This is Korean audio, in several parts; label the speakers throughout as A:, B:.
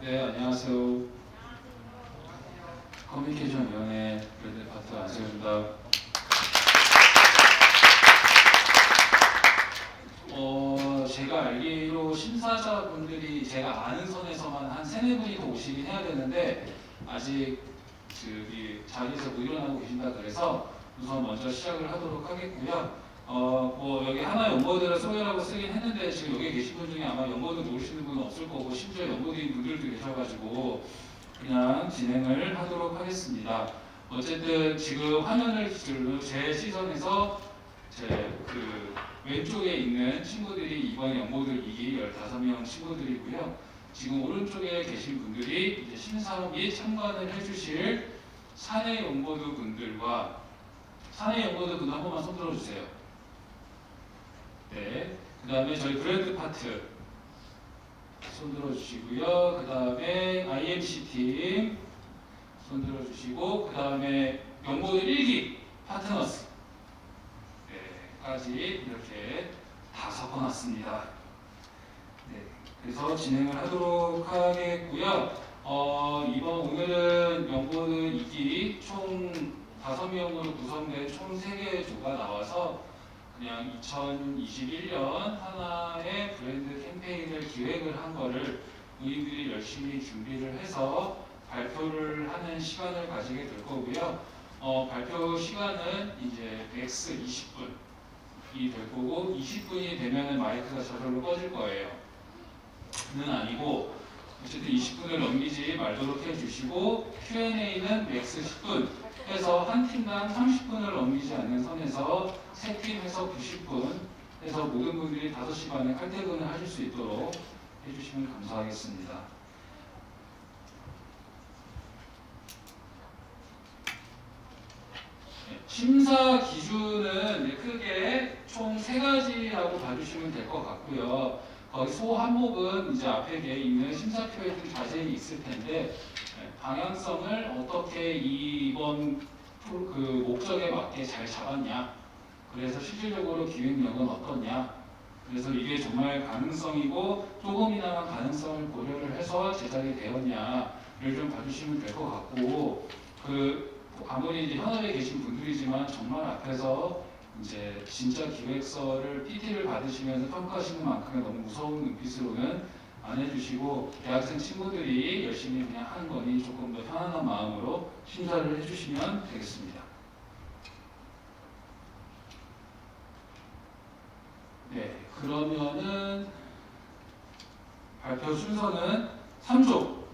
A: 네, 안녕하세요. 커뮤니케이션 위원회 브랜드 파트 안세우입니다. 제가 알기로 심사자분들이 제가 아는 선에서만 한 3-4분이 더 오시긴 해야 되는데 아직 자리에서 못 일어나고 계신다 그래서 우선 먼저 시작을 하도록 하겠고요. 여기 하나 연보들을 소개라고 쓰긴 했는데 지금 여기 계신 분 중에 아마 연보들 모르시는 분은 없을 거고 심지어 연보들인 분들도 계셔가지고 그냥 진행을 하도록 하겠습니다. 어쨌든 지금 화면을 기준으로 제 시선에서 왼쪽에 있는 친구들이 이번 연보들 2기 15명 친구들이고요. 지금 오른쪽에 계신 분들이 이제 심사 및 참관을 해주실 사내 연보들 분들과 사내 연보들 분들 한 번만 손 들어주세요. 네. 그 다음에 저희 브랜드 파트 손 들어주시고요. 그 다음에 IMC 팀 손 들어주시고, 그 다음에 연보들 1기 파트너스 까지 이렇게 다 섞어놨습니다. 네. 그래서 진행을 하도록 하겠고요. 오늘은 연보들 2기 총 5명으로 구성된 총 3개의 조가 나와서 그냥 2021년 하나의 브랜드 캠페인을 기획을 한 거를 우리들이 열심히 준비를 해서 발표를 하는 시간을 가지게 될 거고요. 발표 시간은 이제 맥스 20분이 될 거고 20분이 되면은 마이크가 저절로 꺼질 거예요. 는 아니고 어쨌든 20분을 넘기지 말도록 해주시고 Q&A는 맥스 10분 해서 한 팀당 30분을 넘기지 않는 선에서 3팀 해서 90분 해서 모든 분들이 5시 반에 칼퇴근을 하실 수 있도록 해주시면 감사하겠습니다. 심사 기준은 크게 총 3가지라고 봐주시면 될 것 같고요. 거기 소 항목은 이제 앞에 있는 심사표에 좀 자세히 있을 텐데 방향성을 어떻게 이번 목적에 맞게 잘 잡았냐, 그래서 실질적으로 기획력은 어떠냐, 그래서 이게 정말 가능성이고 조금이나마 가능성을 고려를 해서 제작이 되었냐를 좀 봐주시면 될 것 같고, 아무리 이제 현업에 계신 분들이지만 정말 앞에서 이제 진짜 기획서를 PT를 받으시면서 평가하시는 만큼의 너무 무서운 눈빛으로는 안 해주시고 대학생 친구들이 열심히 그냥 하는 거니 조금 더 편안한 마음으로 심사를 해주시면 되겠습니다. 네, 그러면은 발표 순서는 3조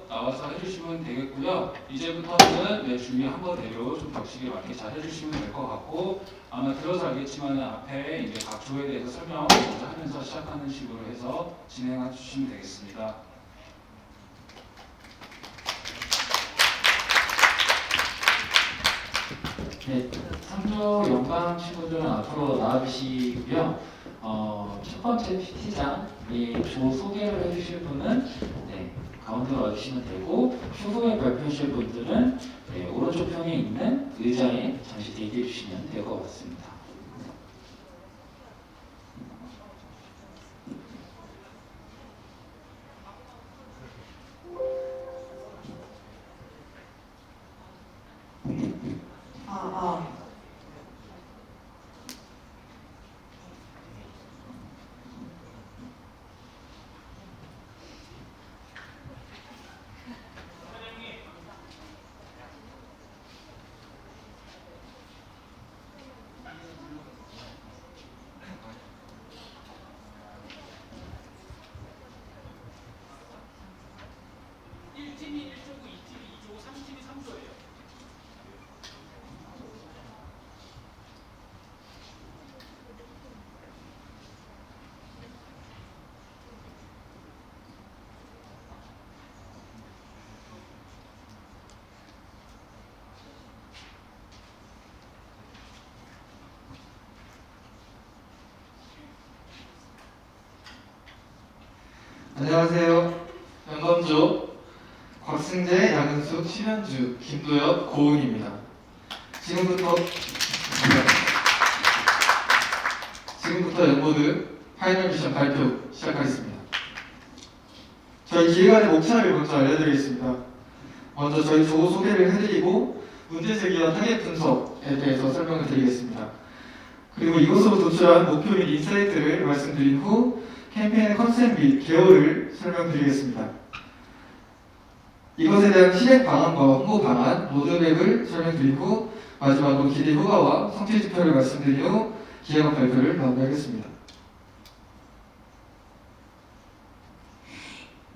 A: 나와서 해주시면 되겠고요. 이제부터는 준비한 거대로 좀 격식에 맞게 잘 해주시면 될 것 같고, 아마 들어서 알겠지만 앞에 이제 각 조에 대해서 설명 먼저 하면서 시작하는 식으로 해서 진행해 주시면 되겠습니다.
B: 네, 3조 연방 친구들은 앞으로 나와주시고요. 첫 번째 PT장이 조 소개를 해주실 분은 가운데로 와주시면 되고, 추후에 발표하실 분들은 오른쪽 편에 있는 의자에 잠시 대기해 주시면 될 것 같습니다.
C: 안녕하세요. 연범조 곽승재, 양은숙, 심현주, 김도엽, 고은입니다. 지금부터 연보드 파이널 미션 발표 시작하겠습니다. 저희 기획안의 목차를 먼저 알려드리겠습니다. 먼저 저희 조 소개를 해드리고 문제 제기와 타겟 분석에 대해서 설명을 드리겠습니다. 그리고 이것으로 도출한 목표 및 인사이트를 말씀드린 후 캠페인의 컨셉 및 개요를 설명드리겠습니다. 이것에 대한 실행 방안과 홍보 방안, 로드맵을 설명드린 후 마지막으로 기대 효과와 성취 지표를 말씀드린 후 기획안 발표를 마무리하겠습니다.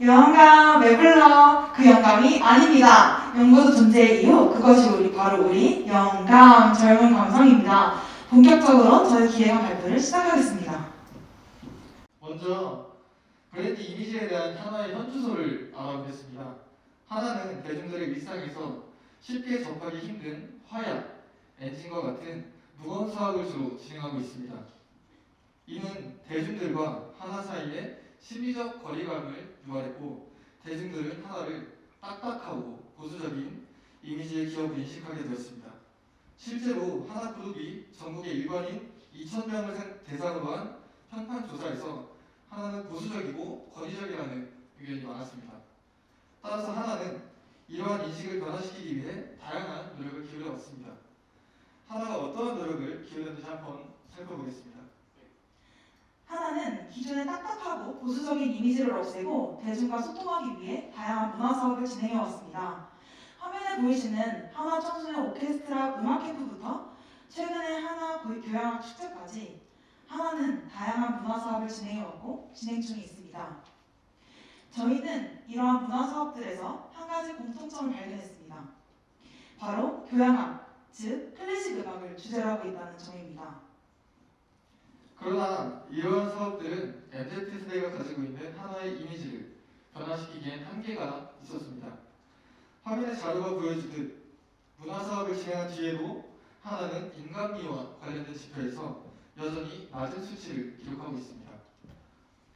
D: 영감 왜 불러? 그 영감이 아닙니다. 연구도 존재의 이유, 그것이 바로 우리 영감 젊은 감성입니다. 본격적으로 저희 기획안 발표를 시작하겠습니다.
C: 먼저 브랜드 이미지에 대한 하나의 현주소를 알아보겠습니다. 하나는 대중들의 일상에서 쉽게 접하기 힘든 화약, 엔진과 같은 무거운 사업을 주로 진행하고 있습니다. 이는 대중들과 하나 사이에 심리적 거리감을 유발했고 대중들은 하나를 딱딱하고 보수적인 이미지의 기업으로 인식하게 되었습니다. 실제로 하나그룹이 전국의 일반인 2,000명을 대상으로 한 평판 조사에서 하나는 보수적이고 권위적이라는 의견이 많았습니다. 따라서 하나는 이러한 인식을 변화시키기 위해 다양한 노력을 기울여 왔습니다. 하나가 어떠한 노력을 기울였는지 한번 살펴보겠습니다.
D: 하나는 기존의 딱딱하고 보수적인 이미지를 없애고 대중과 소통하기 위해 다양한 문화 사업을 진행해 왔습니다. 화면에 보이시는 하나 청소년 오케스트라 음악 캠프부터 최근의 하나 교향악 축제까지 하나는 다양한 문화 사업을 진행해 왔고 진행 중에 있습니다. 저희는 이러한 문화 사업들에서 한 가지 공통점을 발견했습니다. 바로 교향악, 즉 클래식 음악을 주제로 하고 있다는 점입니다.
C: 그러나 이러한 사업들은 MZ세대가 가지고 있는 하나의 이미지를 변화시키기엔 한계가 있었습니다. 화면의 자료가 보여주듯 문화 사업을 진행한 뒤에도 하나는 인간미와 관련된 지표에서 여전히 낮은 수치를 기록하고 있습니다.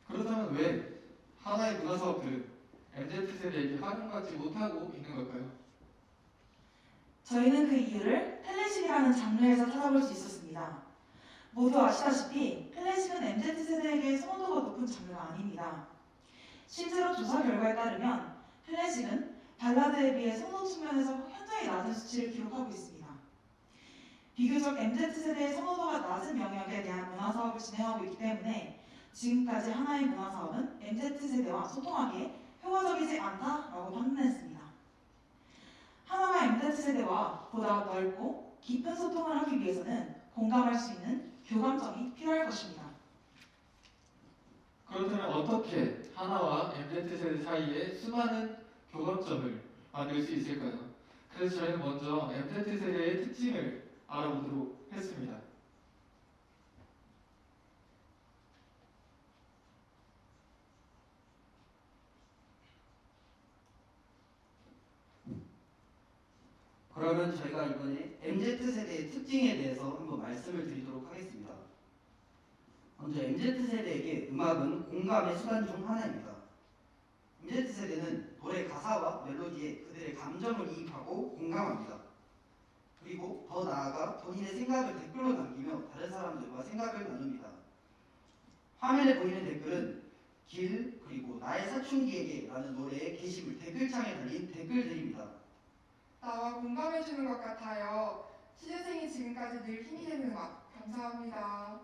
C: 그렇다면 왜 하나의 문화 사업들은 MZ세대에게 활용받지 못하고 있는 걸까요?
D: 저희는 그 이유를 클래식이라는 장르에서 찾아볼 수 있었습니다. 모두 아시다시피 클래식은 MZ세대에게 선호도가 높은 장르가 아닙니다. 실제로 조사 결과에 따르면 클래식은 발라드에 비해 선호 측면에서 현저히 낮은 수치를 기록하고 있습니다. 비교적 MZ세대의 선호도가 낮은 영역에 대한 문화사업을 진행하고 있기 때문에 지금까지 하나의 문화사업은 MZ세대와 소통하기에 효과적이지 않다라고 판단했습니다. 하나가 MZ세대와 보다 넓고 깊은 소통을 하기 위해서는 공감할 수 있는 교감점이 필요할 것입니다.
C: 그렇다면 어떻게 하나와 MZ세대 사이에 수많은 교감점을 만들 수 있을까요? 그래서 저희는 먼저 MZ세대의 특징을 알아보도록 했습니다.
E: 그러면 저희가 이번에 MZ세대의 특징에 대해서 한번 말씀을 드리도록 하겠습니다. 먼저 MZ세대에게 음악은 공감의 수단 중 하나입니다. MZ세대는 노래 가사와 멜로디에 그들의 감정을 이입하고 공감합니다. 그리고 더 나아가 본인의 생각을 댓글로 남기며 다른 사람들과 생각을 나눕니다. 화면에 보이는 댓글은 길 그리고 나의 사춘기에게 라는 노래의 게시물 댓글창에 달린 댓글들입니다.
F: 나와 공감해주는 것 같아요. 취재생이 지금까지 늘 힘이 되는 음악 감사합니다.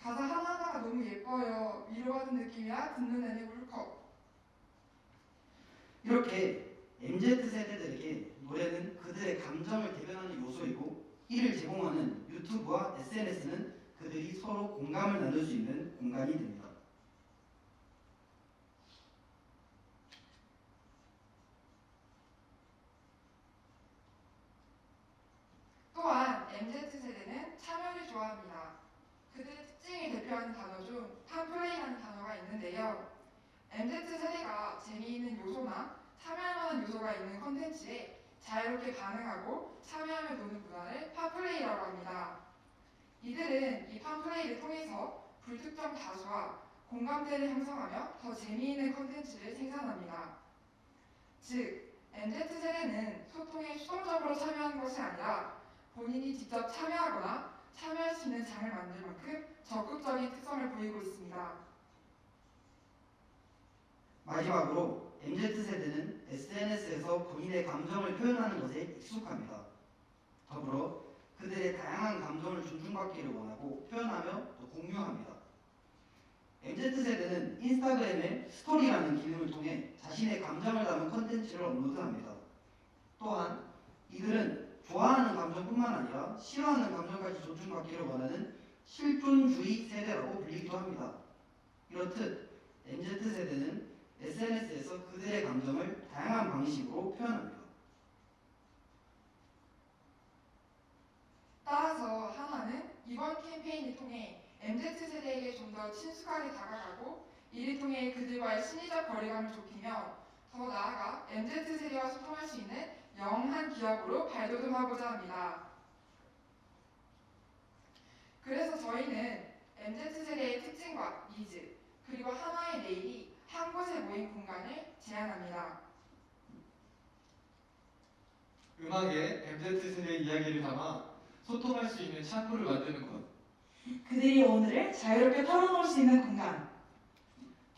F: 가사 하나하나가 너무 예뻐요. 위로받은 느낌이라 듣는 내내 울컥.
E: 이렇게 MZ세대들에게 노래는 그들의 감정을 대변하는 요소이고 이를 제공하는 유튜브와 SNS는 그들이 서로 공감을 나눌 수 있는 공간이 됩니다.
F: 또한 MZ세대는 참여를 좋아합니다. 그들의 특징을 대표하는 단어 중 팜플레이라는 단어가 있는데요. MZ세대가 재미있는 요소나 참여할 만한 요소가 있는 컨텐츠에 자유롭게 반응하고 참여하며 노는 문화를 팜플레이라고 합니다. 이들은 이 팜플레이를 통해서 불특정 다수와 공감대를 형성하며 더 재미있는 컨텐츠를 생산합니다. 즉, MZ세대는 소통에 수동적으로 참여하는 것이 아니라 본인이 직접 참여하거나 참여할 수 있는 장을 만들 만큼 적극적인 특성을 보이고 있습니다.
E: 마지막으로 MZ세대는 SNS에서 본인의 감정을 표현하는 것에 익숙합니다. 더불어 그들의 다양한 감정을 존중받기를 원하고 표현하며 또 공유합니다. MZ세대는 인스타그램의 스토리라는 기능을 통해 자신의 감정을 담은 컨텐츠를 업로드합니다. 또한 이들은 좋아하는 감정뿐만 아니라 싫어하는 감정까지 존중받기를 원하는 실존주의 세대라고 불리기도 합니다. 이렇듯 MZ세대는 SNS에서 그들의 감정을 다양한 방식으로 표현합니다.
F: 따라서 하나는 이번 캠페인을 통해 MZ세대에게 좀 더 친숙하게 다가가고 이를 통해 그들과의 심리적 거리감을 좁히며 더 나아가 MZ세대와 소통할 수 있는 영한 기업으로 발돋움하고자 합니다. 그래서 저희는 MZ세대의 특징과 니즈, 그리고 하나의 내일이 한 곳에 모인 공간을 제안합니다.
C: 음악에 MZ세대의 이야기를 담아 소통할 수 있는 창구를 만드는 것.
D: 그들이 오늘을 자유롭게 털어놓을 수 있는 공간.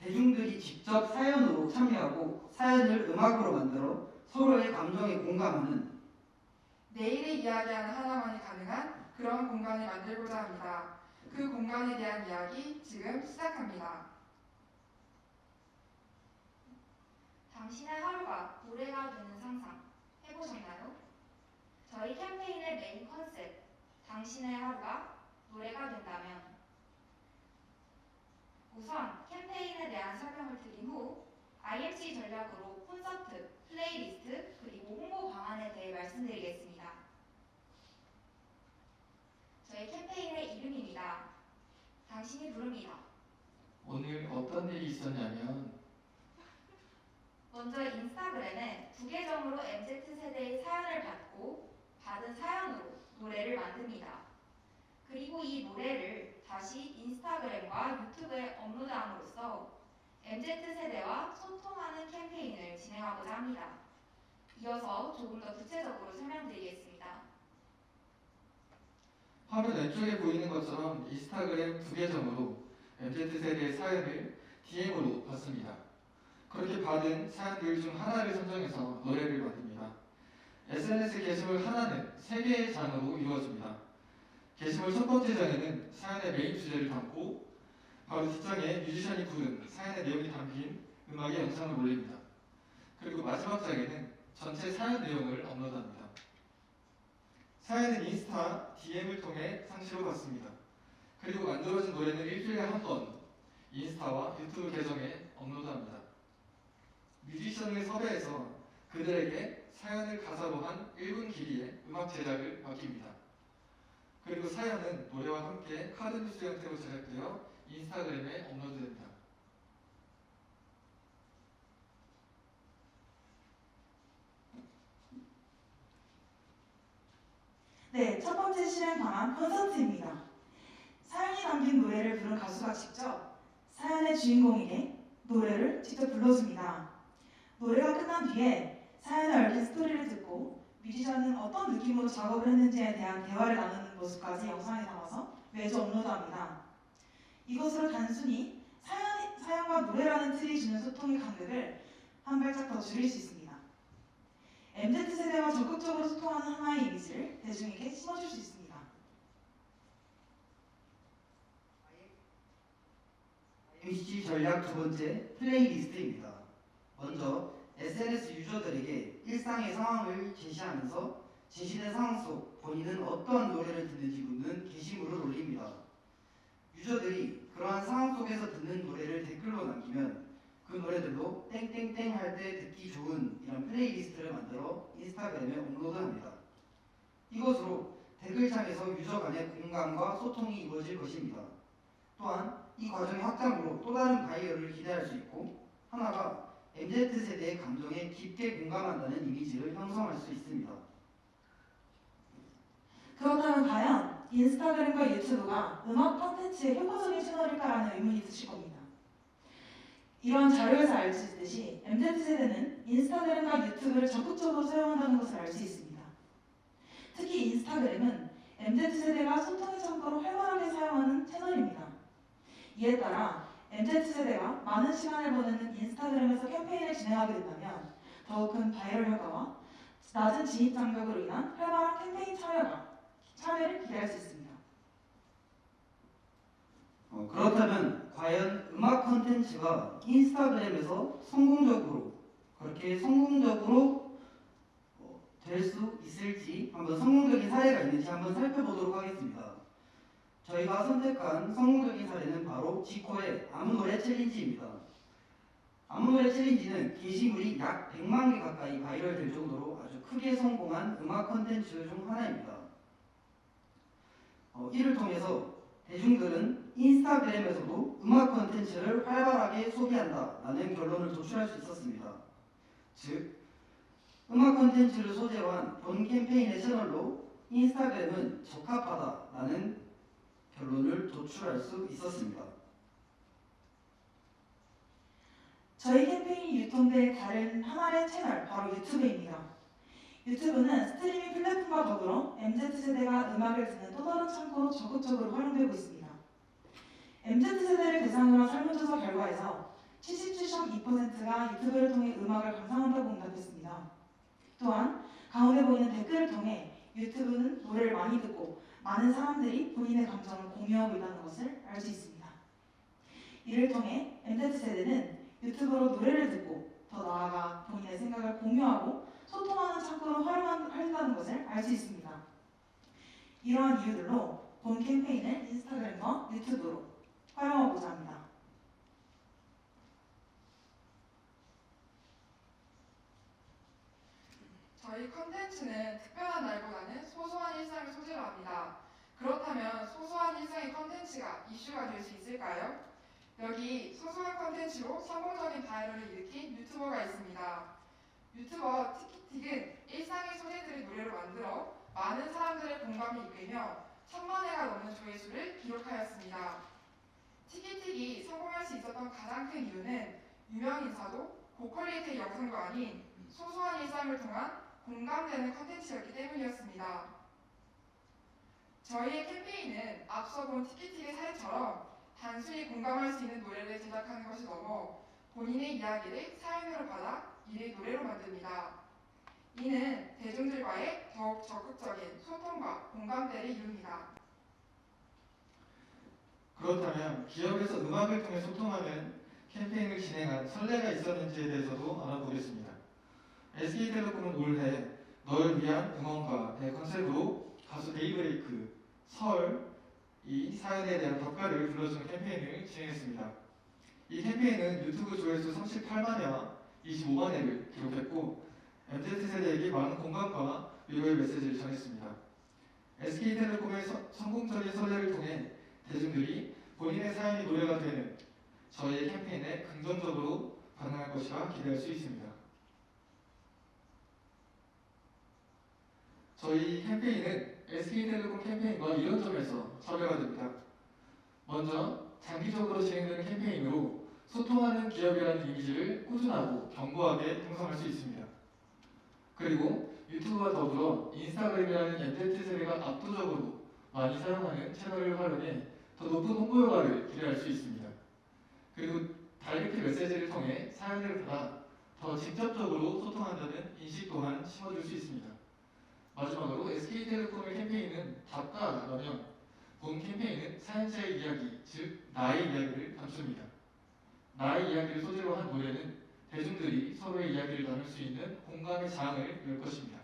E: 대중들이 직접 사연으로 참여하고 사연을 음악으로 만들어 서로의 감정에 공감하는
F: 내일을 이야기하는 하나만이 가능한 그런 공간을 만들고자 합니다. 그 공간에 대한 이야기 지금 시작합니다.
G: 당신의 하루가 노래가 되는 상상 해보셨나요? 저희 캠페인의 메인 컨셉 당신의 하루가 노래가 된다면 우선 캠페인에 대한 설명을 드린 후 IMC 전략으로 콘서트, 플레이리스트, 그리고 홍보 방안에 대해 말씀드리겠습니다. 저희 캠페인의 이름입니다. 당신이 부릅니다.
C: 오늘 어떤 일이 있었냐면
G: 먼저 인스타그램에 부계정으로 MZ세대의 사연을 받고 받은 사연으로 노래를 만듭니다. 그리고 이 노래를 다시 인스타그램과 유튜브에 업로드함으로써 MZ세대와 소통하는 캠페인을 진행하고자 합니다. 이어서 조금 더 구체적으로 설명드리겠습니다.
C: 화면 왼쪽에 보이는 것처럼 인스타그램 부계정으로 MZ세대의 사연을 DM으로 받습니다. 그렇게 받은 사연들 중 하나를 선정해서 노래를 만듭니다. SNS 게시물 하나는 3개의 장으로 이루어집니다. 게시물 첫 번째 장에는 사연의 메인 주제를 담고 바로 뒷장에 뮤지션이 부른 사연의 내용이 담긴 음악의 영상을 올립니다. 그리고 마지막 장에는 전체 사연 내용을 업로드합니다. 사연은 인스타, DM을 통해 상시로 받습니다. 그리고 만들어진 노래는 일주일에 한 번 인스타와 유튜브 계정에 업로드합니다. 뮤지션을 섭외해서 그들에게 사연을 가사로 한 1분 길이의 음악 제작을 맡깁니다. 그리고 사연은 노래와 함께 카드 뉴스 형태로 제작되어 인스타그램에 업로드됩니다.
D: 네, 첫 번째 실행 방안 콘서트입니다. 사연이 담긴 노래를 부른 가수가 직접 사연의 주인공에게 노래를 직접 불러줍니다. 노래가 끝난 뒤에 사연에 얽힌 스토리를 듣고 뮤지션은 어떤 느낌으로 작업을 했는지에 대한 대화를 나누는 모습까지 영상에 담아서 매주 업로드합니다. 이것으로 단순히 사연과 노래라는 틀이 주는 소통의 간극을 한 발짝 더 줄일 수 있습니다. MZ세대와 적극적으로 소통하는 하나의 이미지를 대중에게 심어줄 수 있습니다.
E: IMC 전략 두 번째 플레이리스트입니다. 먼저 SNS 유저들에게 일상의 상황을 제시하면서 제시된 상황 속 본인은 어떤 노래를 듣는지 묻는 게시물을 올립니다. 유저들이 그러한 상황 속에서 듣는 노래를 댓글로 남기면 그 노래들로 땡땡땡 할 때 듣기 좋은 이런 플레이리스트를 만들어 인스타그램에 업로드합니다. 이것으로 댓글창에서 유저 간의 공감과 소통이 이루어질 것입니다. 또한 이 과정의 확장으로 또 다른 바이어를 기대할 수 있고 하나가 MZ세대의 감정에 깊게 공감한다는 이미지를 형성할 수 있습니다.
D: 그렇다면 과연 인스타그램과 유튜브가 음악 콘텐츠의 효과적인 채널일까라는 의문이 드실 겁니다. 이러한 자료에서 알 수 있듯이 MZ세대는 인스타그램과 유튜브를 적극적으로 사용한다는 것을 알 수 있습니다. 특히 인스타그램은 MZ세대가 소통의 창구로 활발하게 사용하는 채널입니다. 이에 따라 MZ세대가 많은 시간을 보내는 인스타그램에서 캠페인을 진행하게 된다면 더욱 큰 바이럴 효과와 낮은 진입 장벽으로 인한 활발한 캠페인 참여를 기대할 수 있습니다.
E: 그렇다면 과연 음악 콘텐츠가 인스타그램에서 그렇게 성공적으로 될 수 있을지, 한번 성공적인 사례가 있는지 한번 살펴보도록 하겠습니다. 저희가 선택한 성공적인 사례는 바로 지코의 아무 노래 챌린지입니다. 아무 노래 챌린지는 게시물이 약 100만 개 가까이 바이럴될 정도로 아주 크게 성공한 음악 콘텐츠 중 하나입니다. 이를 통해서 대중들은 인스타그램에서도 음악 콘텐츠를 활발하게 소비한다라는 결론을 도출할 수 있었습니다. 즉, 음악 콘텐츠를 소재로 한 본 캠페인의 채널로 인스타그램은 적합하다라는 결론을 도출할 수 있었습니다.
D: 저희 캠페인이 유통된 다른 하나의 채널, 바로 유튜브입니다. 유튜브는 스트리밍 플랫폼과 더불어 MZ세대가 음악을 듣는 또 다른 창구로 적극적으로 활용되고 있습니다. MZ세대를 대상으로 한 설문조사 결과에서 77.2%가 유튜브를 통해 음악을 감상한다고 응답했습니다. 또한 가운데 보이는 댓글을 통해 유튜브는 노래를 많이 듣고 많은 사람들이 본인의 감정을 공유하고 있다는 것을 알 수 있습니다. 이를 통해 MZ세대는 유튜브로 노래를 듣고 더 나아가 본인의 생각을 공유하고 소통하는 창구로 활용한다는 것을 알 수 있습니다. 이러한 이유들로 본 캠페인을 인스타그램과 유튜브로 활용하고자 합니다.
F: 저희 컨텐츠는 특별한 날보다는 소소한 일상을 소재로 합니다. 그렇다면 소소한 일상의 컨텐츠가 이슈가 될 수 있을까요? 여기 소소한 컨텐츠로 성공적인 바이럴을 일으킨 유튜버가 있습니다. 유튜버 티키틱은 일상의 소재들을 노래로 만들어 많은 사람들의 공감을 이끌며 1000만 회가 넘는 조회수를 기록하였습니다. 티키틱이 성공할 수 있었던 가장 큰 이유는 유명 인사도 고퀄리티의 영상도 아닌 소소한 일상을 통한 공감되는 컨텐츠였기 때문이었습니다. 저희의 캠페인은 앞서 본 티키틱의 사례처럼 단순히 공감할 수 있는 노래를 제작하는 것이 넘어 본인의 이야기를 사연으로 받아 이를 노래로 만듭니다. 이는 대중들과의 더욱 적극적인 소통과 공감대를 이룹니다.
C: 그렇다면 기업에서 음악을 통해 소통하는 캠페인을 진행한 선례가 있었는지에 대해서도 알아보겠습니다. SK텔레콤은 올해 널 위한 응원가의 컨셉으로 가수 데이브레이크, 설, 이 사연에 대한 덕가를 불러주는 캠페인을 진행했습니다. 이 캠페인은 유튜브 조회수 38만회와 25만회를 기록했고 MZ세대에게 많은 공감과 위로의 메시지를 전했습니다. SK텔레콤의 성공적인 선례를 통해 대중들이 본인의 사연이 노래가 되는 저희의 캠페인에 긍정적으로 반응할 것이라 기대할 수 있습니다. 저희 캠페인은 SK텔레콤 캠페인과 이런 점에서 차별화 됩니다. 먼저 장기적으로 진행되는 캠페인으로 소통하는 기업이라는 이미지를 꾸준하고 견고하게 형성할 수 있습니다. 그리고 유튜브와 더불어 인스타그램이라는 MZ세대가 압도적으로 많이 사용하는 채널을 활용해 더 높은 홍보 효과를 기대할 수 있습니다. 그리고 다이렉트 메시지를 통해 사연을 받아 더 직접적으로 소통한다는 인식 또한 심어줄 수 있습니다. 마지막으로 SK텔레콤의 캠페인은 답가라면 본 캠페인은 사연자의 이야기, 즉 나의 이야기를 감춥니다. 나의 이야기를 소재로 한 노래는 대중들이 서로의 이야기를 나눌 수 있는 공감의 장을 열 것입니다.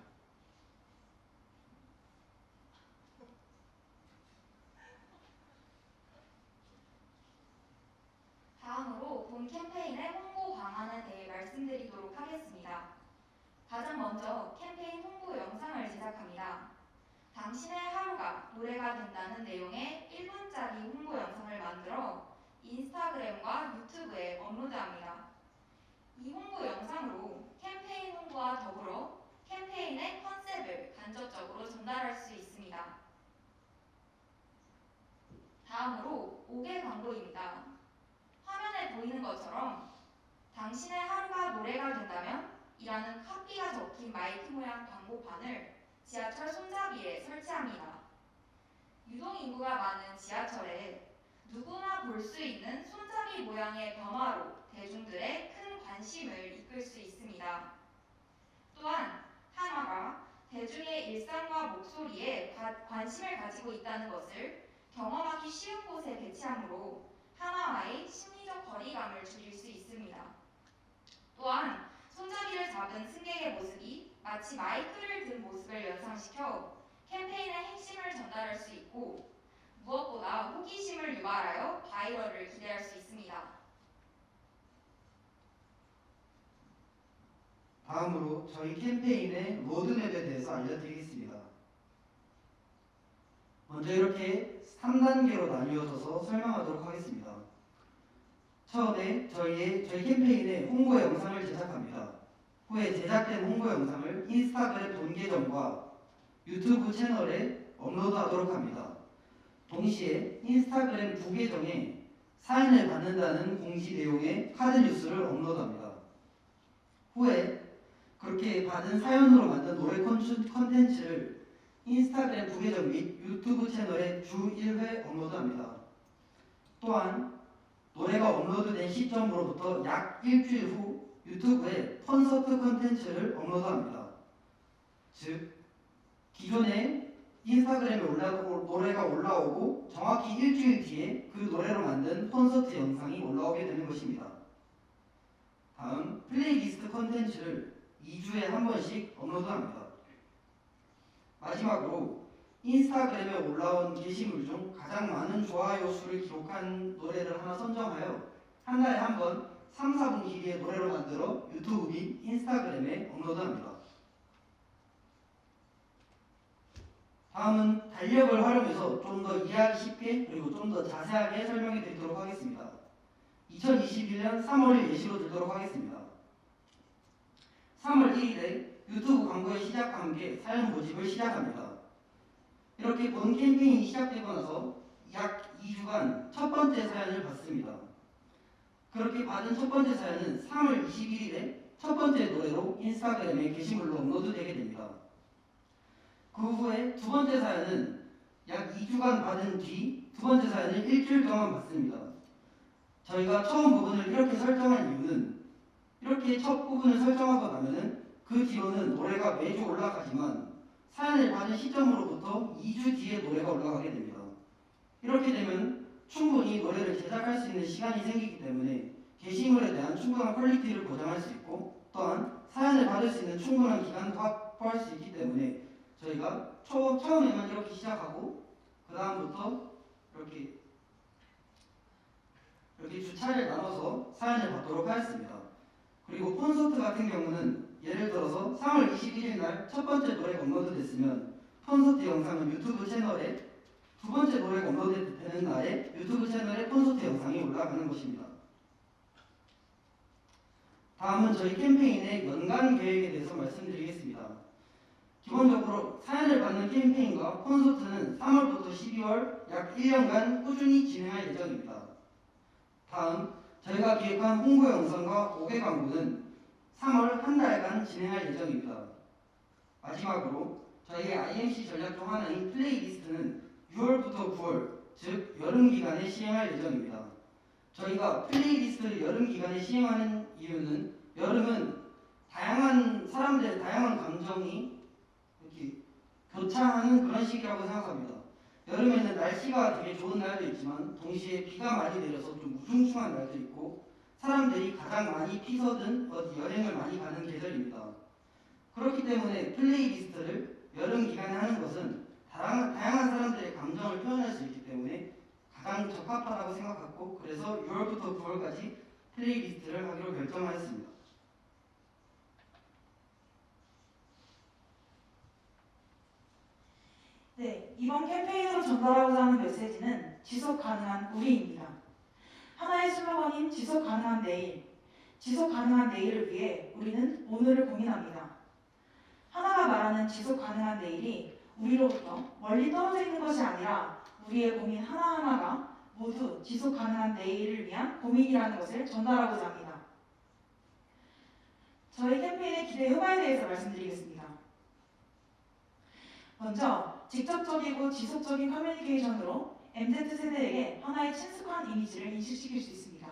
G: 다음으로 본 캠페인의 홍보 방안에 대해 말씀드리도록 하겠습니다. 가장 먼저 캠페인 홍보 영상을 제작합니다. 당신의 하루가 노래가 된다는 내용의 1분짜리 홍보 영상을 만들어 인스타그램과 유튜브에 업로드합니다. 이 홍보 영상으로 캠페인 홍보와 더불어 캠페인의 컨셉을 간접적으로 전달할 수 있습니다. 다음으로 5개 광고입니다. 화면에 보이는 것처럼 당신의 하루가 노래가 된다면 이라는 카피가 적힌 마이크 모양 광고판을 지하철 손잡이에 설치합니다. 유동인구가 많은 지하철에 누구나 볼 수 있는 손잡이 모양의 변화로 대중들의 큰 관심을 이끌 수 있습니다. 또한 한화가 대중의 일상과 목소리에 관심을 가지고 있다는 것을 경험하기 쉬운 곳에 배치함으로 한화와의 심리적 거리감을 줄일 수 있습니다. 또한 손잡이를 잡은 승객의 모습이 마치 마이크를 든 모습을 연상시켜 캠페인의 핵심을 전달할 수 있고 무엇보다 호기심을 유발하여 바이럴을 기대할 수 있습니다.
E: 다음으로 저희 캠페인의 로드맵에 대해서 알려드리겠습니다. 먼저 이렇게 3단계로 나뉘어져서 설명하도록 하겠습니다. 처음에 저희 캠페인의 홍보 영상을 제작합니다. 후에 제작된 홍보 영상을 인스타그램 본 계정과 유튜브 채널에 업로드하도록 합니다. 동시에 인스타그램 부계정에 사연을 받는다는 공지 내용의 카드 뉴스를 업로드합니다. 후에 그렇게 받은 사연으로 만든 노래 컨텐츠를 인스타그램 부계정 및 유튜브 채널에 주 1회 업로드합니다. 또한 노래가 업로드된 시점으로부터 약 일주일 후 유튜브에 콘서트 컨텐츠를 업로드합니다. 즉 기존에 인스타그램에 노래가 올라오고 정확히 일주일 뒤에 그 노래로 만든 콘서트 영상이 올라오게 되는 것입니다. 다음 플레이리스트 컨텐츠를 2주에 한 번씩 업로드합니다. 마지막으로 인스타그램에 올라온 게시물 중 가장 많은 좋아요 수를 기록한 노래를 하나 선정하여 한 달에 한 번 3, 4분 길이의 노래로 만들어 유튜브 및 인스타그램에 업로드합니다. 다음은 달력을 활용해서 좀 더 이해하기 쉽게 그리고 좀 더 자세하게 설명해 드리도록 하겠습니다. 2021년 3월 1일 예시로 들도록 하겠습니다. 3월 1일에 유튜브 광고의 시작과 함께 사연 모집을 시작합니다. 이렇게 본 캠페인이 시작되고 나서 약 2주간 첫 번째 사연을 받습니다. 그렇게 받은 첫 번째 사연은 3월 21일에 첫 번째 노래로 인스타그램에 게시물로 업로드되게 됩니다. 그 후에 두 번째 사연은 약 2주간 받은 뒤 두 번째 사연을 일주일 동안 받습니다. 저희가 처음 부분을 이렇게 설정한 이유는 이렇게 첫 부분을 설정하고 나면은 그 뒤로는 노래가 매주 올라가지만 사연을 받은 시점으로부터 2주 뒤에 노래가 올라가게 됩니다. 이렇게 되면 충분히 노래를 제작할 수 있는 시간이 생기기 때문에 게시물에 대한 충분한 퀄리티를 보장할 수 있고 또한 사연을 받을 수 있는 충분한 기간도 확보할 수 있기 때문에 저희가 처음에만 이렇게 시작하고 그 다음부터 이렇게 주차를 나눠서 사연을 받도록 하였습니다. 그리고 콘서트 같은 경우는 예를 들어서 3월 21일 날 첫 번째 노래가 업로드됐으면 콘서트 영상은 유튜브 채널에 두 번째 노래가 업로드되는 날에 유튜브 채널에 콘서트 영상이 올라가는 것입니다. 다음은 저희 캠페인의 연간 계획에 대해서 말씀드리겠습니다. 기본적으로 사연을 받는 캠페인과 콘서트는 3월부터 12월 약 1년간 꾸준히 진행할 예정입니다. 다음 저희가 기획한 홍보 영상과 5개 광고는 3월 한 달간 진행할 예정입니다. 마지막으로 저희의 IMC 전략 중 하나인 플레이리스트는 6월부터 9월, 즉 여름 기간에 시행할 예정입니다. 저희가 플레이리스트를 여름 기간에 시행하는 이유는 여름은 다양한 사람들의 다양한 감정이 이렇게 교차하는 그런 시기라고 생각합니다. 여름에는 날씨가 되게 좋은 날도 있지만 동시에 비가 많이 내려서 좀 우중충한 날도 있고 사람들이 가장 많이 피서든 어디 여행을 많이 가는 계절입니다. 그렇기 때문에 플레이리스트를 여름 기간에 하는 것은 다양한 사람들의 감정을 표현할 수 있기 때문에 가장 적합하다고 생각했고 그래서 6월부터 9월까지 플레이리스트를 하기로 결정하였습니다.
D: 네, 이번 캠페인으로 전달하고자 하는 메시지는 지속 가능한 우리입니다. 하나의 슬로건인 지속 가능한 내일, 지속 가능한 내일을 위해 우리는 오늘을 고민합니다. 하나가 말하는 지속 가능한 내일이 우리로부터 멀리 떨어져 있는 것이 아니라 우리의 고민 하나하나가 모두 지속 가능한 내일을 위한 고민이라는 것을 전달하고자 합니다. 저희 캠페인의 기대 효과에 대해서 말씀드리겠습니다. 먼저 직접적이고 지속적인 커뮤니케이션으로 MZ세대에게 하나의 친숙한 이미지를 인식시킬 수 있습니다.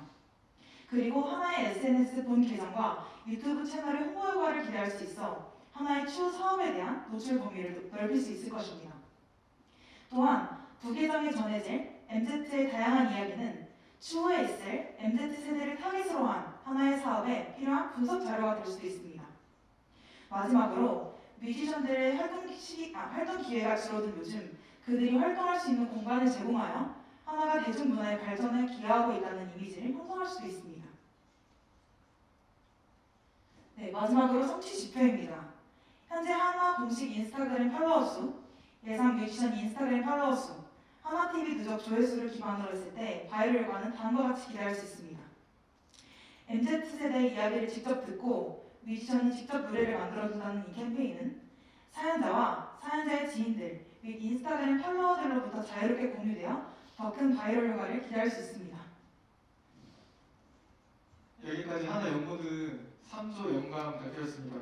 D: 그리고 하나의 SNS 본 계정과 유튜브 채널의 홍보 효과를 기대할 수 있어 하나의 추후 사업에 대한 노출 범위를 넓힐 수 있을 것입니다. 또한 두 계정이 전해질 MZ의 다양한 이야기는 추후에 있을 MZ세대를 타깃으로 한 하나의 사업에 필요한 분석 자료가 될 수도 있습니다. 마지막으로 뮤지션들의 활동 기회가 줄어든 요즘 그들이 활동할 수 있는 공간을 제공하여 하나가 대중문화의 발전에 기여하고 있다는 이미지를 형성할 수도 있습니다. 네, 마지막으로 성취 지표입니다. 현재 하나 공식 인스타그램 팔로워 수, 예상 뮤지션 인스타그램 팔로워 수, 하나TV 누적 조회수를 기반으로 했을 때 바이럴 효과는 다음과 같이 기대할 수 있습니다. MZ세대의 이야기를 직접 듣고 뮤지션이 직접 노래를 만들어준다는 이 캠페인은 사연자와 사연자의 지인들 및 인스타그램 팔로워들로부터 자유롭게 공유되어 더 큰 바이럴 효과를 기대할 수 있습니다.
C: 여기까지 하나 영보드 3조 연강 발표였습니다.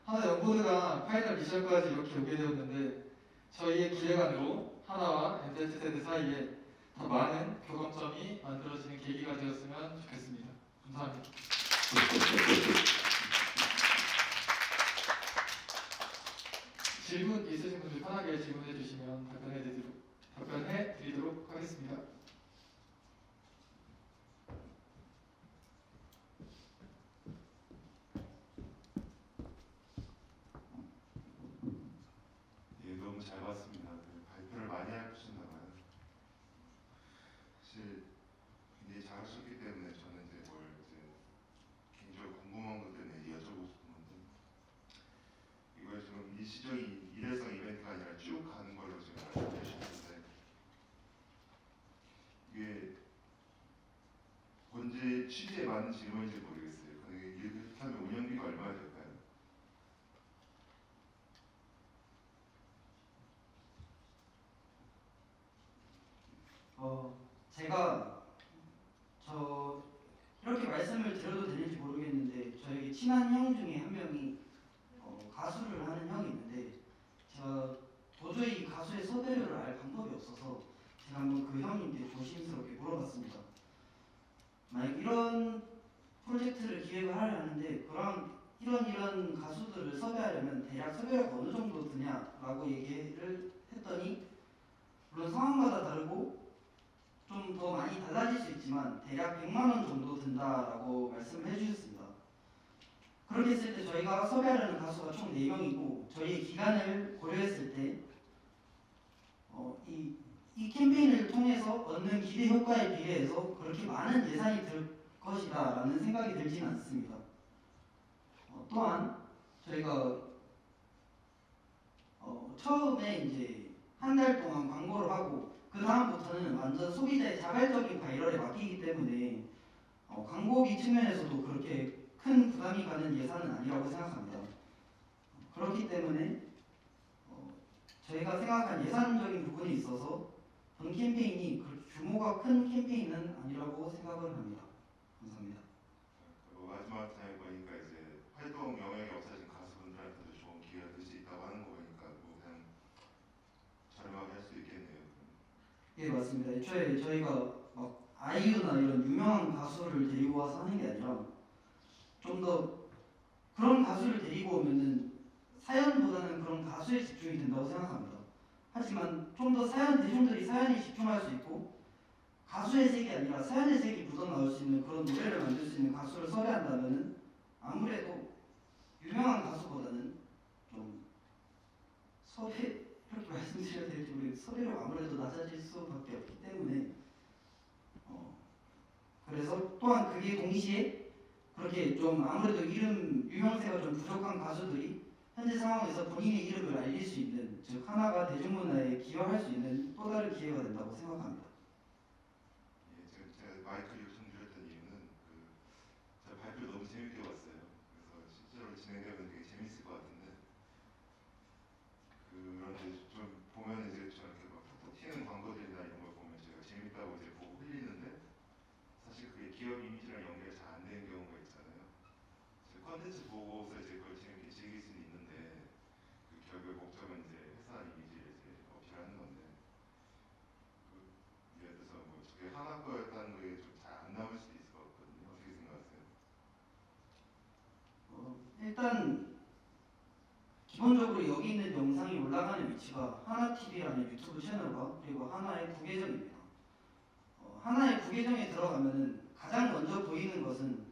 C: 하나 영보드가 파이널 미션까지 이렇게 오게 되었는데 저희의 기획안으로 하나와 MZ세대 사이에 더 많은 교감점이 만들어지는 계기가 되었으면 좋겠습니다. 감사합니다. 질문 있으신 분들 편하게 질문해 주시면 답변해 드리도록 하겠습니다.
H: 예, 너무 잘 봤습니다. 발표를 많이 하셨나 봐요. 사실 굉장히 잘하셨기 때문에 저는 이제 개인적으로 궁금한 것 때문에 여쭤보고 싶은 건데 이걸 좀 일시적인 일회성 이벤트가 아니라 쭉 가는 걸로 지금 말씀해 주셨는데 이게 본제 취지에 맞는 질문인지 모르겠어요. 이렇게 하면 운영비가 얼마나 될까요?
E: 제가 이렇게 말씀을 드려도 되는지 모르겠는데 저에게 친한 형 중에 한 명이 가수를 하는 형이 있는데 제가 도저히 가수의 섭외료를 알 방법이 없어서 제가 한번 그 형님께 조심스럽게 물어봤습니다. 만약 이런 프로젝트를 기획을 하려는데 그럼 이런 가수들을 섭외하려면 대략 섭외료가 어느 정도 드냐라고 얘기를 했더니 물론 상황마다 다르고 좀 더 많이 달라질 수 있지만 대략 100만 원 정도 든다라고 말씀을 해주셨습니다. 그렇게 했을 때 저희가 섭외하려는 가수가 총 4명이고 저희의 기간을 고려했을 때 이 캠페인을 통해서 얻는 기대 효과에 비해서 그렇게 많은 예산이 들 것이다라는 생각이 들지는 않습니다. 또한 저희가 처음에 이제 한 달 동안 광고를 하고 그 다음부터는 완전 소비자의 자발적인 바이럴에 맡기기 때문에 광고비 측면에서도 그렇게 큰 부담이 가는 예산은 아니라고 생각합니다. 그렇기 때문에 저희가 생각한 예산적인 부분이 있어서 본 캠페인이 규모가 큰 캠페인은 아니라고 생각을 합니다. 감사합니다.
H: 마지막 타임 보니까 이제 활동 영역이 없어진 가수분들한테도 좋은 기회가 될 수 있다고 하는 거 보니까 뭐 그냥 저렴하게 할 수 있겠네요.
E: 예, 맞습니다. 애초에 저희가 막 아이유나 이런 유명한 가수를 데리고 와서 하는 게 아니라 좀 더 그런 가수를 데리고 오면은 사연보다는 그런 가수에 집중이 된다고 생각합니다. 하지만 좀 더 대중들이 사연에 집중할 수 있고 가수의 색이 아니라 사연의 색이 묻어나올 수 있는 그런 노래를 만들 수 있는 가수를 섭외한다면은 아무래도 유명한 가수보다는 좀 이렇게 말씀드려야 될지 모르겠는데 섭외료가 아무래도 낮아질 수밖에 없기 때문에 그래서 또한 그게 동시에 그렇게 좀 아무래도 유명세가 좀 부족한 가수들이 현재 상황에서 본인의 이름을 알릴 수 있는 즉 하나가 대중문화에 기여할 수 있는 또 다른 기회가 된다고 생각합니다.
H: 예, 제가 마이크를 요청드렸던 이유는 제가 발표 너무 재밌게 봤어요. 그래서 실제로 진행되면 되게 재밌을 것 같은데 그런데 좀 보면 이제 저렇게 막 톡톡 튀는 광고들이나 이런 걸 보면 제가 재밌다고 이제 보고 흘리는데 사실 그게 기업 이미지랑 연결이 잘 안 되는 경우가 있잖아요. 컨텐츠 보고서 이제 그걸 재밌게 즐길 수는 있는데 그 결국의 목적은 이제 회사 이미지를 이제 어필하는 건데
E: 일단 기본적으로 여기 있는 영상이 올라가는 위치가 하나TV라는 유튜브 채널과 그리고 하나의 부계정입니다. 하나의 부계정에 들어가면은 가장 먼저 보이는 것은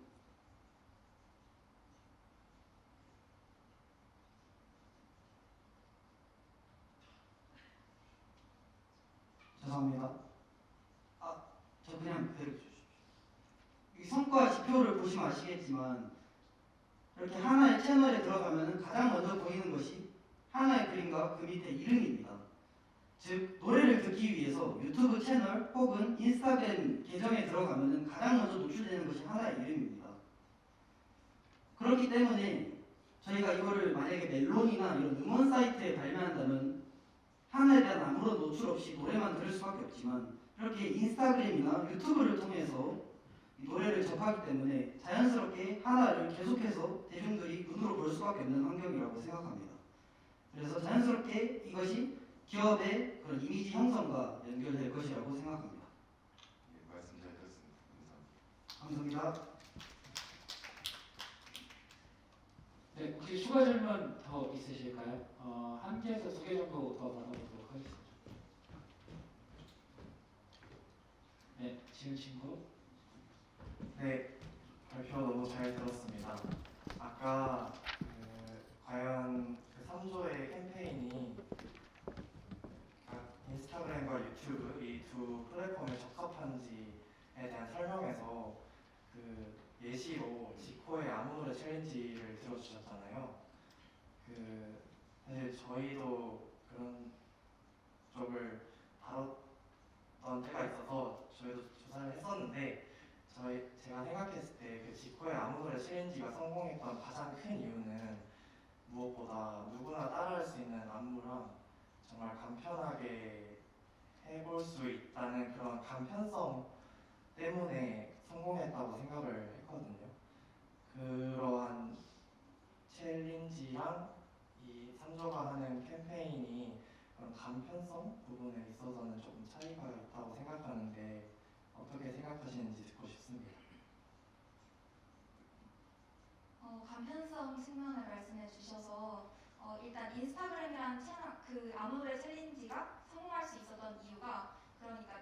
E: 죄송합니다. 저 그냥 그대로 주십시오. 이 성과 지표를 보시면 아시겠지만 이렇게 하나의 채널에 들어가면 가장 먼저 보이는 것이 하나의 그림과 그 밑에 이름입니다. 즉 노래를 듣기 위해서 유튜브 채널 혹은 인스타그램 계정에 들어가면 가장 먼저 노출되는 것이 하나의 이름입니다. 그렇기 때문에 저희가 이거를 만약에 멜론이나 이런 음원 사이트에 발매한다면 하나에 대한 아무런 노출 없이 노래만 들을 수밖에 없지만 이렇게 인스타그램이나 유튜브를 통해서 이 노래를 접하기 때문에 자연스럽게 하나를 계속해서 대중들이 눈으로 볼 수밖에 없는 환경이라고 생각합니다. 그래서 자연스럽게 이것이 기업의 그런 이미지 형성과 연결될 것이라고 생각합니다.
H: 예, 말씀 잘 들었습니다. 감사합니다.
E: 감사합니다.
B: 네, 혹시 추가 질문 더 있으실까요? 한 개에서 2개 정도 더 받아보도록 하겠습니다. 네, 지은 친구.
I: 네, 발표 너무 잘 들었습니다. 아까 과연 그 3조의 캠페인이 인스타그램과 유튜브 이 두 플랫폼에 적합한지에 대한 설명에서 그 예시로 지코의 아무 노래 챌린지를 들어주셨잖아요. 사실 저희도 그런 쪽을 다뤘던 때가 있어서 저희도 조사를 했었는데 제가 생각했을 때 그 지코의 아무 노래 챌린지가 성공했던 가장 큰 이유는 무엇보다 누구나 따라할 수 있는 안무랑 정말 간편하게 해볼 수 있다는 그런 간편성 때문에 성공했다고 생각을 했거든요. 그러한 챌린지랑 이 3조가 하는 캠페인이 그런 간편성 부분에 있어서는 조금 차이가 있다고 생각하는데 어떻게 생각하시는지 듣고 싶습니다.
G: 간편성 측면을 말씀해 주셔서 일단 인스타그램이라는 채널 그 아무 노래 챌린지가 성공할 수 있었던 이유가 그러니까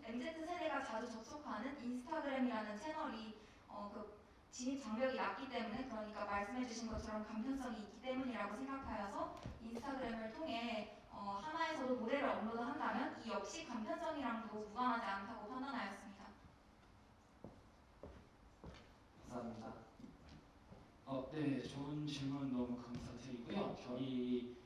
G: MZ 세대가 자주 접속하는 인스타그램이라는 채널이 그 진입 장벽이 낮기 때문에 그러니까 말씀해 주신 것처럼 간편성이 있기 때문이라고 생각하여서 인스타그램을 통해 하나에서도 노래를 업로드한다면 이 역시 간편성이랑도 무관하지 않다고 판단하였습니다.
I: 감사합니다.
B: 네, 좋은 질문 너무 감사드리고요. 저희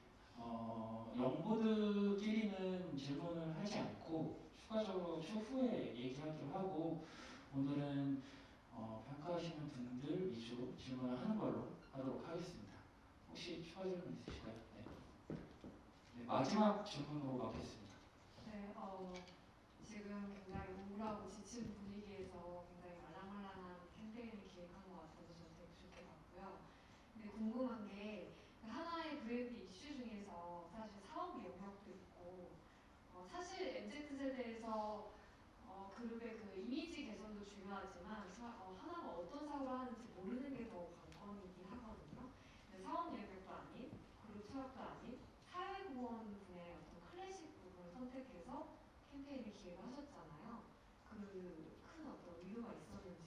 B: 영보드끼리는 질문을 하지 않고 추가적으로 추후에 얘기하기로 하고 오늘은 평가하시는 분들 위주로 질문을 하는 걸로 하도록 하겠습니다. 혹시 추가 질문 있으실까요? 네. 네, 마지막 질문으로 받겠습니다.
J: 네, 지금 굉장히 우울하고 지친 분위기에서 굉장히 말랑말랑한 캠페인을 기획한 것 같아서 저는 되게 좋게 봤고요. 근데 궁금한 게 하나의 브랜드 이슈 중에서 사실 사업 영역도 있고 사실 MZ세대에서 그룹의 그 이미지 개선도 중요하지만 하나가 어떤 사업을 하는지 모르는 게 더 관건이긴 하거든요. 근데 사업 영역도 아닌 그룹 창업도 아닌 사회공헌 분야의 어떤 클래식 부분을 선택해서 캠페인을 기획을 하셨잖아요. 그 큰 어떤 이유가 있었는지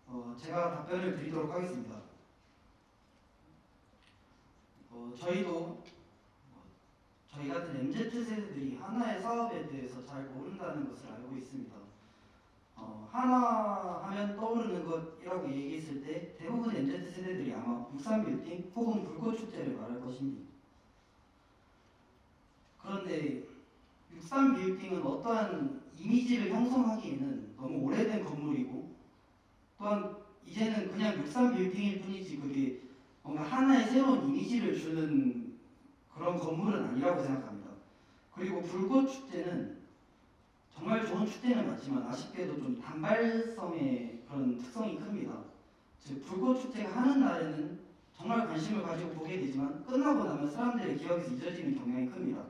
J: 궁금합니다.
E: 제가 답변을 드리도록 하겠습니다. 저희 같은 MZ세대들이 하나의 사업에 대해서 잘 모른다는 것을 알고 있습니다. 하나 하면 떠오르는 것이라고 얘기했을 때 대부분 MZ세대들이 아마 63빌딩 혹은 불꽃축제를 말할 것입니다. 그런데 63빌딩은 어떠한 이미지를 형성하기에는 너무 오래된 건물이고 또한 이제는 그냥 63빌딩일 뿐이지 그게 뭔가 하나의 새로운 이미지를 주는 그런 건물은 아니라고 생각합니다. 그리고 불꽃축제는 정말 좋은 축제는 맞지만 아쉽게도 좀 단발성의 그런 특성이 큽니다. 즉 불꽃축제가 하는 날에는 정말 관심을 가지고 보게 되지만 끝나고 나면 사람들의 기억에서 잊어지는 경향이 큽니다.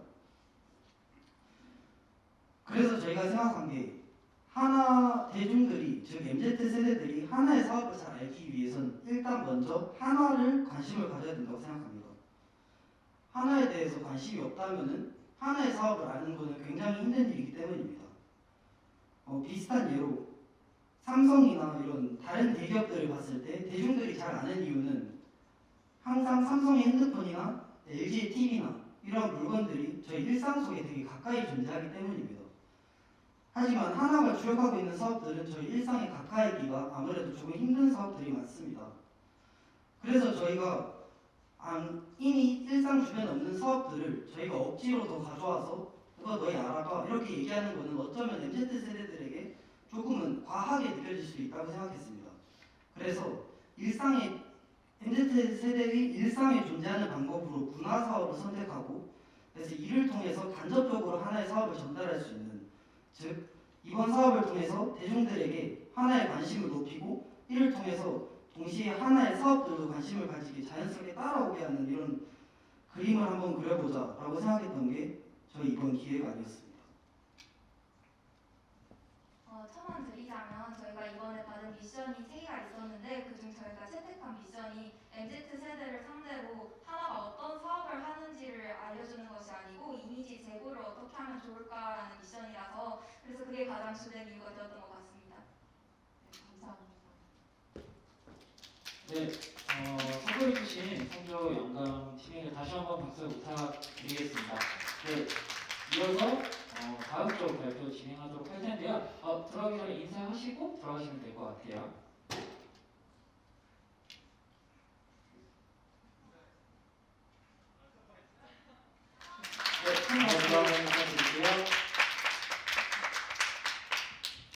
E: 그래서 저희가 생각한 게 하나 대중들이 즉 MZ세대들이 하나의 사업을 잘 먼저 하나를 관심을 가져야 된다고 생각합니다. 하나에 대해서 관심이 없다면은 하나의 사업을 아는 것은 굉장히 힘든 일이기 때문입니다. 비슷한 예로 삼성이나 이런 다른 대기업들을 봤을 때 대중들이 잘 아는 이유는 항상 삼성의 핸드폰이나 LG의 TV나 이런 물건들이 저희 일상 속에 되게 가까이 존재하기 때문입니다. 하지만 하나가 주력하고 있는 사업들은 저희 일상에 가까이기가 아무래도 조금 힘든 사업들이 많습니다. 그래서 저희가 이미 일상 주변에 없는 사업들을 저희가 억지로 더 가져와서 그거 너희 알아봐 이렇게 얘기하는 것은 어쩌면 MZ세대들에게 조금은 과하게 느껴질 수 있다고 생각했습니다. 그래서 MZ세대의 일상에 존재하는 방법으로 문화 사업을 선택하고 그래서 이를 통해서 간접적으로 하나의 사업을 전달할 수 있는 즉 이번 사업을 통해서 대중들에게 하나의 관심을 높이고 이를 통해서 동시에 하나의 사업들도 관심을 가지게 자연스럽게 따라오게 하는 이런 그림을 한번 그려보자 라고 생각했던 게 저희 이번 기획 아니었습니다.
G: 첨언 드리자면 저희가 이번에 받은 미션이 3개가 있었는데 그중 저희가 채택한 미션이 MZ세대를 상대로 하나가 어떤 사업을 하는지를 알려주는 것이 아니고 이미지 제고를 어떻게 하면 좋을까라는 미션이라서 그래서 그게 가장 주된 이유가 되었던 것 같습니다.
J: 네, 감사합니다.
B: 네, 선보여주신 성조 영감팀에게 다시 한번 박수 부탁드리겠습니다. 네, 이어서 다음 쪽 발표 진행하도록 할 텐데요. 들어가기 전에 인사하시고 들어가시면 될 것 같아요.